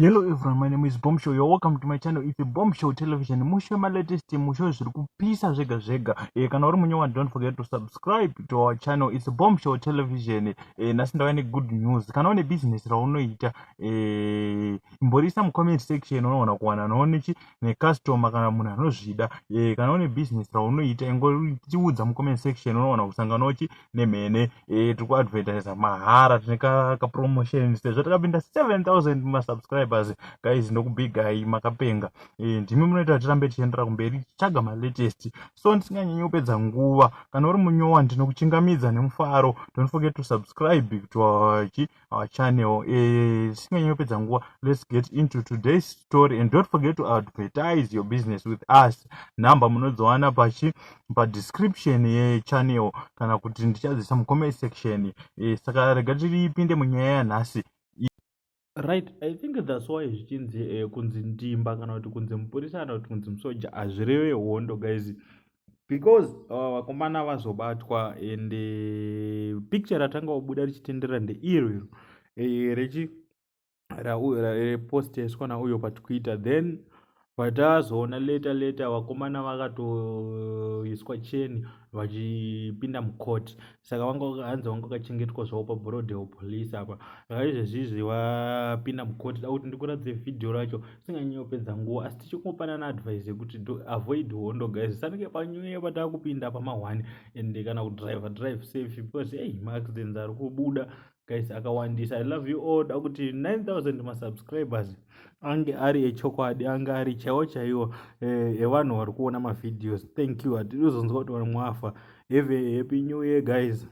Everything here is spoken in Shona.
Hello everyone, my name is Bombshow. You're welcome to my channel. It's a Bombshow Television. Musho my latest musho zviri kupisa zvega. Kana uri munyowa, don't forget to subscribe to our channel. It's a Bombshow Television. Nasi ndava good news. Kana une business raunoita, imborisa mu comment section unoona kuwana nonechi ne customer kana munhu anozvida. Kana une business raunoita ingoriudza mu comment section unoona kusanganochi nemhene. Tiri kuadvertise mahara, tine ka promotion sezvo takapinda 7000 ma subscribers. Guys, ndokubigai makapenga. Ndimi munoita tirambe tichiendera kumberi tichaga ma latest. So ndisinganyanyi kupedza nguva. Kana uri munyowa ndinokuchingamidza nemufaro. Don't forget to subscribe to our channel. Ndisinganyanyi kupedza nguva. Let's get into today's story, and don't forget to advertise your business with us. Number munozowana pa description ye channel kana kuti ndichadzisa mu comment section. Saka rega tipinde munyaya yanhasi. Right, I think that's why zvichinzi kunzi ndimba kana kuti kunzi mupurisa kana kuti kunzi musoja hazvireve hondo, guys, because vakomana vazobatwa and picture ratanga kubuda richitenderera ndeiro repost yaiswa nauyo patwitter. Then patazoona later vakomana vakatoiswa cheni vachipinda mukoti. Saka hanzi vanga vakachengetwa zvavo paBroadway police apa. Izvezvizvi vapinda mukoti. Da kuti ndikuratidze vhidhiyo racho singanyopedza nguva, asi tichikupanana advice yekuti avoid hondo, guys. Sanike panyuye patakupinda pama1 and kana kudrive safe, because maaccidents ari kubuda, guys, akawandisa. I love you all. Da kuti 9000 ma subscribers ange ari echokwadi, ange ari chaiwo evanhu vari kuona mavideos. Thank you. Hatiruzonzwa kuti vanhu mwafa. Have a happy new year, guys.